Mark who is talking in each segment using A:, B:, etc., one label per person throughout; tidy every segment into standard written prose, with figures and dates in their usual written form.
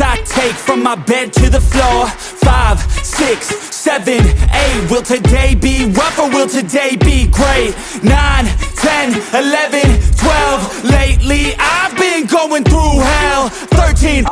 A: steps I take from my bed to the floor. 5, 6, 7, 8. Will today be rough or will today be great? 9, 10, 11, 12. Lately I've been going through hell. 13.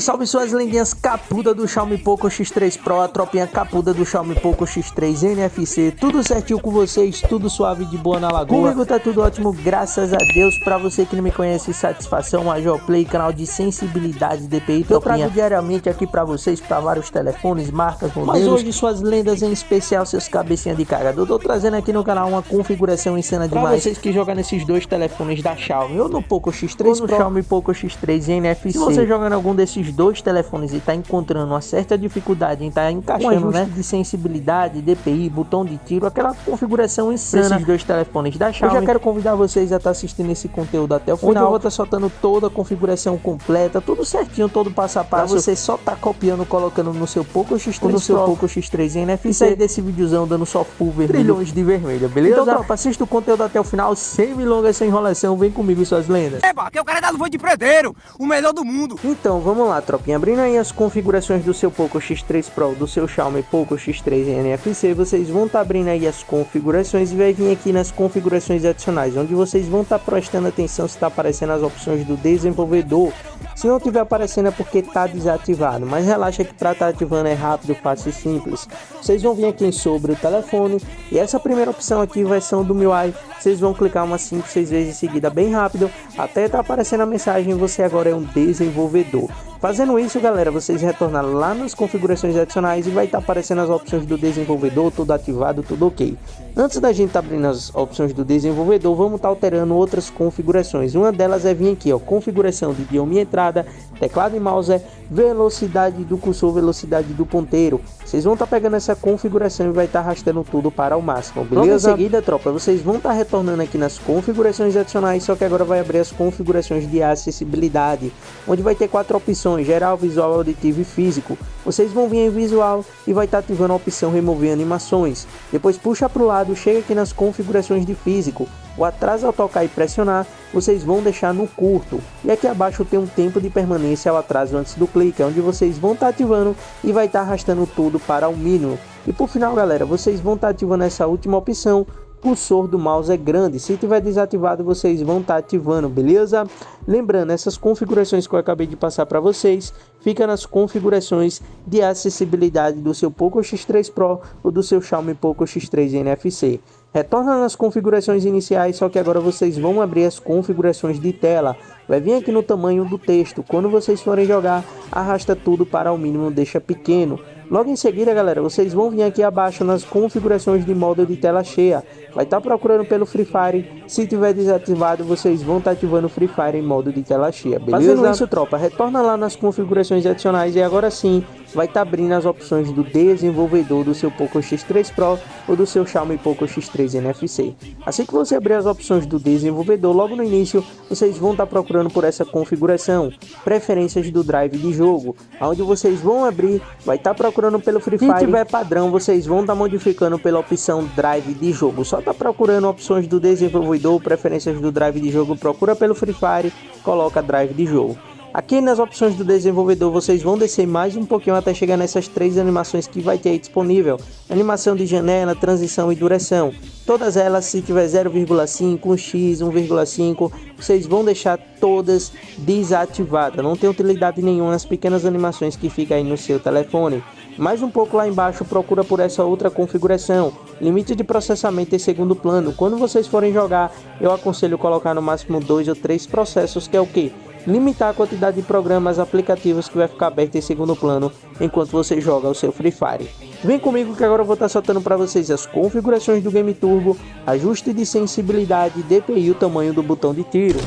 B: Salve suas lendinhas capuda do Xiaomi Poco X3 Pro, a tropinha capuda do Xiaomi Poco X3 NFC, tudo certinho com vocês, tudo suave de boa na lagoa. Comigo tá tudo ótimo, graças a Deus. Pra você que não me conhece, satisfação, Major Play, canal de sensibilidade DPI, eu trago diariamente aqui pra vocês, pra vários telefones, marcas, modelos. Mas hoje suas lendas, em especial seus cabecinha de cagador, tô trazendo aqui no canal uma configuração insana demais pra vocês que jogam nesses dois telefones da Xiaomi, ou no Poco X3 ou no Pro, Xiaomi Poco X3 NFC. Se você jogando algum desses dois telefones e tá encontrando uma certa dificuldade em tá encaixando, né, de sensibilidade, DPI, botão de tiro, aquela configuração insana desses dois telefones da Xiaomi, eu já quero convidar vocês a estar assistindo esse conteúdo até o final, onde eu vou estar soltando toda a configuração completa, tudo certinho, todo passo a passo, pra você só tá copiando, colocando no seu Poco X3 ou no seu Poco X3 NFC e sair desse videozão dando só full vermelho, trilhões de vermelho, beleza? Então tropa, assista o conteúdo até o final, sem milongas, sem enrolação, vem comigo suas lendas.
C: Eba, que o cara é da luva de predeiro, o melhor do mundo.
B: Então vamos lá, tropinha, abrindo aí as configurações do seu Poco X3 Pro, do seu Xiaomi Poco X3 NFC, vocês vão estar abrindo aí as configurações e vai vir aqui nas configurações adicionais, onde vocês vão estar prestando atenção se está aparecendo as opções do desenvolvedor. Se não estiver aparecendo é porque está desativado, mas relaxa que para estar ativando é rápido, fácil e simples. Vocês vão vir aqui em sobre o telefone e essa primeira opção aqui vai ser do MIUI. Vocês vão clicar umas 5, 6 vezes em seguida bem rápido, até tá aparecendo a mensagem: você agora é um desenvolvedor. Fazendo isso, galera, vocês retornam lá nas configurações adicionais e vai estar aparecendo as opções do desenvolvedor, tudo ativado, tudo ok. Antes da gente abrindo as opções do desenvolvedor, vamos estar alterando outras configurações. Uma delas é vir aqui, ó, configuração de idioma e entrada, teclado e mouse, velocidade do cursor, velocidade do ponteiro. Vocês vão estar pegando essa configuração e vai estar arrastando tudo para o máximo, beleza? Logo em seguida, tropa, vocês vão estar retornando aqui nas configurações adicionais, só que agora vai abrir as configurações de acessibilidade, onde vai ter 4 opções: geral, visual, auditivo e físico. Vocês vão vir em visual e vai estar ativando a opção remover animações. Depois puxa para o lado, chega aqui nas configurações de físico. O atraso ao tocar e pressionar, vocês vão deixar no curto. E aqui abaixo tem um tempo de permanência ao atraso antes do clique, onde vocês vão estar ativando e vai estar arrastando tudo para o mínimo. E por final, galera, vocês vão estar ativando essa última opção: cursor do mouse é grande. Se tiver desativado, vocês vão estar ativando, beleza? Lembrando, essas configurações que eu acabei de passar para vocês, fica nas configurações de acessibilidade do seu Poco X3 Pro ou do seu Xiaomi Poco X3 NFC. Retorna nas configurações iniciais, só que agora vocês vão abrir as configurações de tela. Vai vir aqui no tamanho do texto. Quando vocês forem jogar, arrasta tudo para o mínimo, deixa pequeno. Logo em seguida, galera, vocês vão vir aqui abaixo nas configurações de modo de tela cheia. Vai estar procurando pelo Free Fire. Se tiver desativado, vocês vão estar ativando o Free Fire em modo de tela cheia, beleza? Fazendo isso, tropa, retorna lá nas configurações adicionais e agora sim vai estar abrindo as opções do desenvolvedor do seu Poco X3 Pro ou do seu Xiaomi Poco X3 NFC. Assim que você abrir as opções do desenvolvedor, logo no início, vocês vão estar procurando por essa configuração, preferências do drive de jogo, onde vocês vão abrir, vai estar procurando pelo Free Fire. Se tiver padrão, vocês vão estar modificando pela opção drive de jogo. Só tá procurando opções do desenvolvedor, preferências do drive de jogo, procura pelo Free Fire, coloca drive de jogo. Aqui nas opções do desenvolvedor vocês vão descer mais um pouquinho até chegar nessas 3 animações que vai ter aí disponível: animação de janela, transição e duração. Todas elas, se tiver 0,5, 1x, 1,5, vocês vão deixar todas desativadas. Não tem utilidade nenhuma nas pequenas animações que fica aí no seu telefone. Mais um pouco lá embaixo, procura por essa outra configuração: limite de processamento em segundo plano. Quando vocês forem jogar, eu aconselho colocar no máximo 2 ou 3 processos, que é o que? Limitar a quantidade de programas, aplicativos que vai ficar aberto em segundo plano enquanto você joga o seu Free Fire. Vem comigo que agora eu vou estar soltando para vocês as configurações do Game Turbo, ajuste de sensibilidade, DPI e o tamanho do botão de tiro.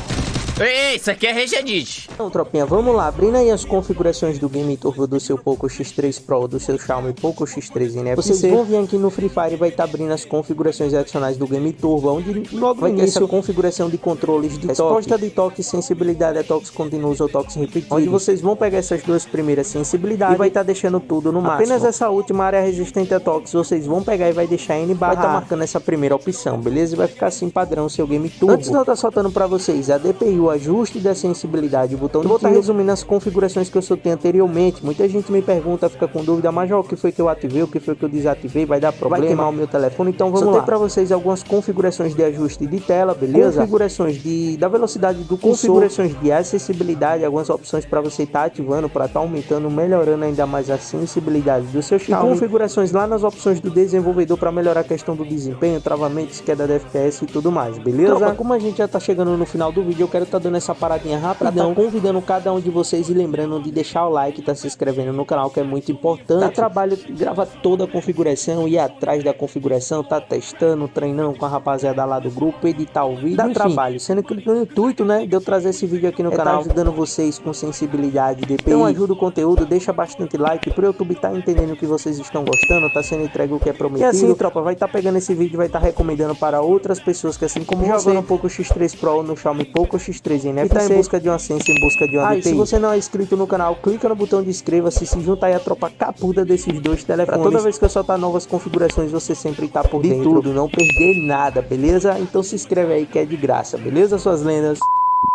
C: Ei, isso aqui é Regedit.
B: Então, tropinha, vamos lá. Abrindo aí as configurações do Game Turbo do seu Poco X3 Pro, do seu Xiaomi Poco X3 NFC. Vocês vão vir aqui no Free Fire e vai estar abrindo as configurações adicionais do Game Turbo, onde logo vai ter essa configuração de controles de resposta de toque, sensibilidade a toques contínuos ou toques repetidos, onde vocês vão pegar essas duas primeiras sensibilidades e vai estar deixando tudo no máximo. Apenas essa última área resistente a toques vocês vão pegar e vai deixar N/, vai estar marcando essa primeira opção, beleza? E vai ficar assim padrão o seu Game Turbo. Antes de eu estar soltando para vocês a DPI, o ajuste da sensibilidade, o botão de tiro. Vou estar resumindo as configurações que eu soltei anteriormente. Muita gente me pergunta, fica com dúvida, mas o que foi que eu ativei, o que foi que eu desativei, vai dar problema, vai queimar o meu telefone. Então vamos lá. Para vocês algumas configurações de ajuste de tela, beleza? Configurações da velocidade do cursor, configurações de acessibilidade, algumas opções para você estar ativando, para estar aumentando, melhorando ainda mais a sensibilidade do seu Xiaomi. E configurações lá nas opções do desenvolvedor para melhorar a questão do desempenho, travamentos, queda de FPS e tudo mais, beleza? Tropa, como a gente já tá chegando no final do vídeo, eu quero estar dando essa paradinha rapidão, convidando cada um de vocês e lembrando de deixar o like, tá se inscrevendo no canal, que é muito importante. Dá trabalho gravar toda a configuração, ir atrás da configuração, tá testando, treinando com a rapaziada lá do grupo, editar o vídeo, dá trabalho, sendo que no intuito, né, de eu trazer esse vídeo aqui no canal, tá ajudando vocês com sensibilidade de DPI. Então ajuda o conteúdo, deixa bastante like pro YouTube tá entendendo o que vocês estão gostando, tá sendo entregue o que é prometido. E assim, tropa, vai estar pegando esse vídeo, vai estar recomendando para outras pessoas que assim como jogando um Poco X3 Pro no Xiaomi Poco X3 NFC, e tá em busca de uma Sense, em busca de uma DPI. Se você não é inscrito no canal, clica no botão de inscreva-se, se junta aí a tropa capuda desses dois telefones. Pra toda vez que eu soltar novas configurações, você sempre tá por dentro de tudo, não perder nada, beleza? Então se inscreve aí que é de graça, beleza, suas lendas?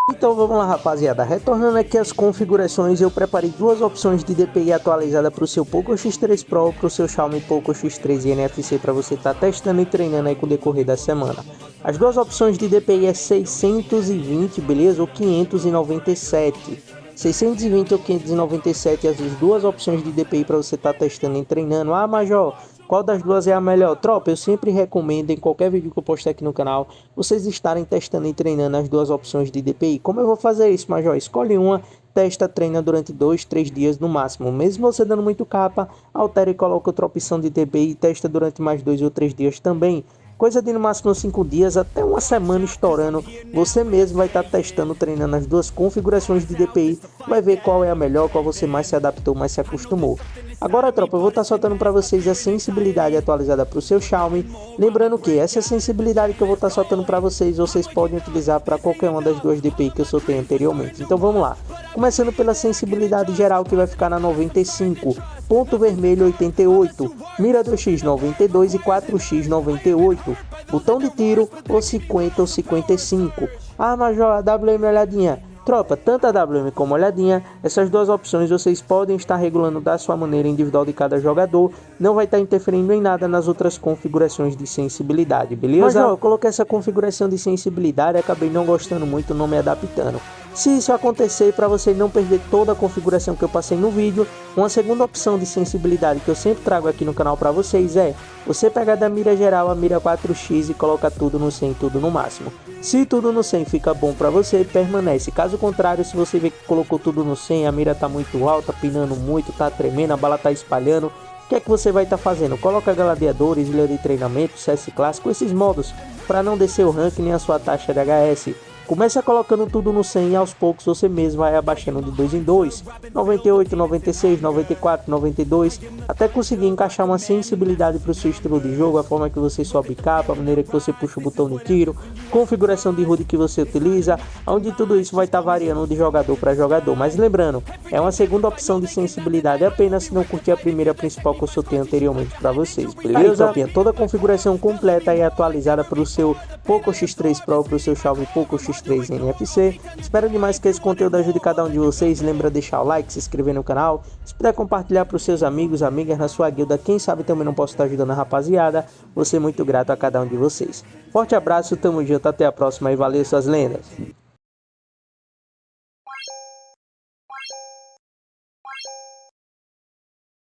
B: Então vamos lá, rapaziada, retornando aqui as configurações, eu preparei duas opções de DPI atualizada para o seu Poco X3 Pro ou para o seu Xiaomi Poco X3 NFC para você estar testando e treinando aí com o decorrer da semana. As duas opções de DPI é 620, beleza, ou 597. 620 ou 597, as duas opções de DPI para você estar testando e treinando. Ah, Major, qual das duas é a melhor? Tropa, eu sempre recomendo em qualquer vídeo que eu postar aqui no canal, vocês estarem testando e treinando as duas opções de DPI. Como eu vou fazer isso, Major? Escolhe uma, testa, treina durante 2, 3 dias no máximo. Mesmo você dando muito capa, altera e coloca outra opção de DPI e testa durante mais 2 ou 3 dias também. Coisa de no máximo 5 dias até uma semana estourando, você mesmo vai estar testando, treinando as duas configurações de DPI, vai ver qual é a melhor, qual você mais se adaptou, mais se acostumou. Agora, tropa, eu vou estar soltando para vocês a sensibilidade atualizada para o seu Xiaomi, lembrando que essa sensibilidade que eu vou estar soltando para vocês podem utilizar para qualquer uma das duas DPI que eu soltei anteriormente. Então vamos lá, começando pela sensibilidade geral, que vai ficar na 95, ponto vermelho 88, mira 2x 92 e 4x 98, botão de tiro ou 50 ou 55. Ah, Major, a WM olhadinha. Tropa, tanto a WM como a olhadinha, essas duas opções vocês podem estar regulando da sua maneira individual de cada jogador, não vai estar interferindo em nada nas outras configurações de sensibilidade, beleza? Mas ó, eu coloquei essa configuração de sensibilidade e acabei não gostando muito, não me adaptando. Se isso acontecer, para você não perder toda a configuração que eu passei no vídeo, uma segunda opção de sensibilidade que eu sempre trago aqui no canal para vocês é você pegar da mira geral a mira 4x e coloca tudo no 100, tudo no máximo. Se tudo no 100 fica bom para você, permanece. Caso contrário, se você vê que colocou tudo no 100, a mira tá muito alta, pinando muito, tá tremendo, a bala tá espalhando, o que é que você vai estar fazendo? Coloca gladiadores, ilha de treinamento, CS clássico, esses modos, para não descer o rank nem a sua taxa de HS. Comece colocando tudo no 100 e aos poucos você mesmo vai abaixando de 2 em 2, 98, 96, 94, 92, até conseguir encaixar uma sensibilidade para o seu estilo de jogo, a forma que você sobe capa, a maneira que você puxa o botão de tiro, configuração de HUD que você utiliza, onde tudo isso vai estar variando de jogador para jogador. Mas lembrando, é uma segunda opção de sensibilidade apenas, se não curtir a primeira principal que eu soltei anteriormente para vocês, beleza? Aí, toda a configuração completa e atualizada para o seu Poco X3 Pro, para o seu Xiaomi Poco X3 NFC. Espero demais que esse conteúdo ajude cada um de vocês. Lembra de deixar o like, se inscrever no canal, se puder compartilhar para os seus amigos, amigas na sua guilda, quem sabe também não posso estar ajudando a rapaziada. Vou ser muito grato a cada um de vocês. Forte abraço, tamo junto, até a próxima e valeu, suas lendas.